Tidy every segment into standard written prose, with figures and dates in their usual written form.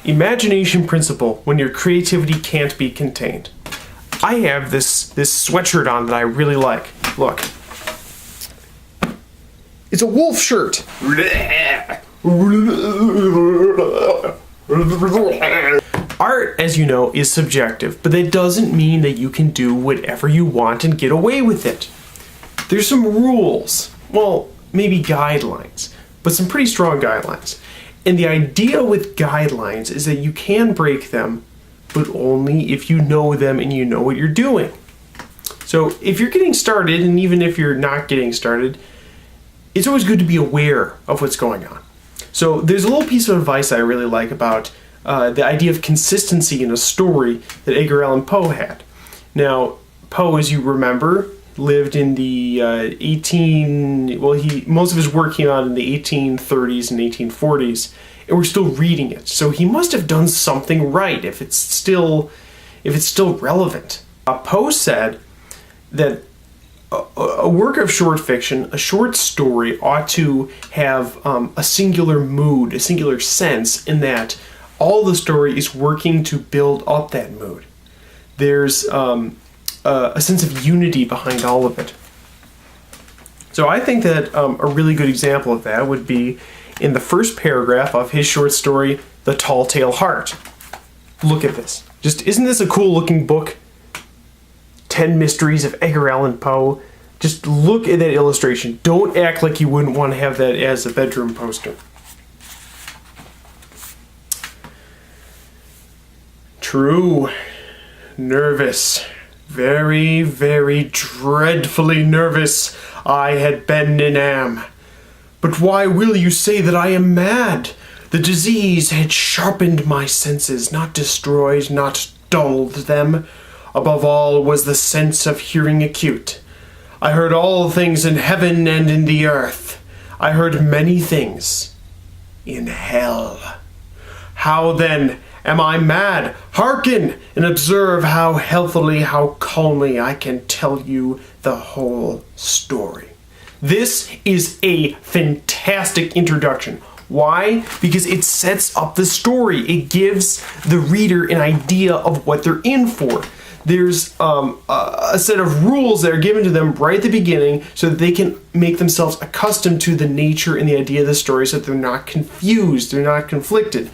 Imagination principle when your creativity can't be contained. I have this sweatshirt on that I really like. Look. It's a wolf shirt. Art, as you know, is subjective, but that doesn't mean that you can do whatever you want and get away with it. There's some rules. Well, maybe guidelines, but some pretty strong guidelines. And the idea with guidelines is that you can break them, but only if you know them and you know what you're doing. So if you're getting started, and even if you're not getting started, it's always good to be aware of what's going on. So there's a little piece of advice I really like about the idea of consistency in a story that Edgar Allan Poe had. Now, Poe, as you remember, lived in the most of his work came out in the 1830s and 1840s, and we're still reading it. So he must have done something right if it's still relevant. Poe said that a work of short fiction, a short story, ought to have a singular mood, a singular sense, in that all the story is working to build up that mood. There's a sense of unity behind all of it. So I think that a really good example of that would be in the first paragraph of his short story, The Tall Tale Heart. Look at this. Isn't this a cool looking book? 10 Mysteries of Edgar Allan Poe. Just look at that illustration. Don't act like you wouldn't want to have that as a bedroom poster. True. Nervous. Very, very dreadfully nervous I had been and am. But why will you say that I am mad? The disease had sharpened my senses, not destroyed, not dulled them. Above all was the sense of hearing acute. I heard all things in heaven and in the earth. I heard many things in hell. How then am I mad? Hearken and observe how healthily, how calmly I can tell you the whole story. This is a fantastic introduction. Why? Because it sets up the story. It gives the reader an idea of what they're in for. There's a set of rules that are given to them right at the beginning so that they can make themselves accustomed to the nature and the idea of the story so that they're not confused, they're not conflicted.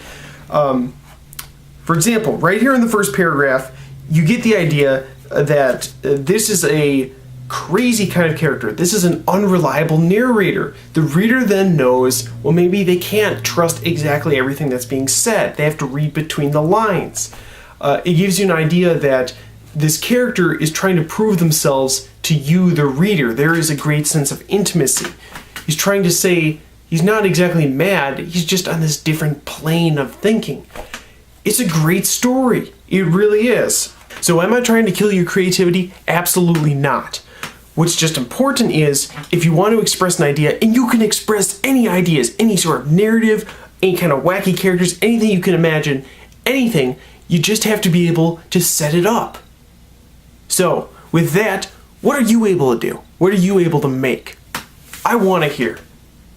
For example, right here in the first paragraph, you get the idea that this is a crazy kind of character. This is an unreliable narrator. The reader then knows, well, maybe they can't trust exactly everything that's being said. They have to read between the lines. It gives you an idea that this character is trying to prove themselves to you, the reader. There is a great sense of intimacy. He's trying to say he's not exactly mad, he's just on this different plane of thinking. It's a great story. It really is. So am I trying to kill your creativity? Absolutely not. What's just important is if you want to express an idea, and you can express any ideas, any sort of narrative, any kind of wacky characters, anything you can imagine, anything, you just have to be able to set it up. So, with that, what are you able to do? What are you able to make? I want to hear.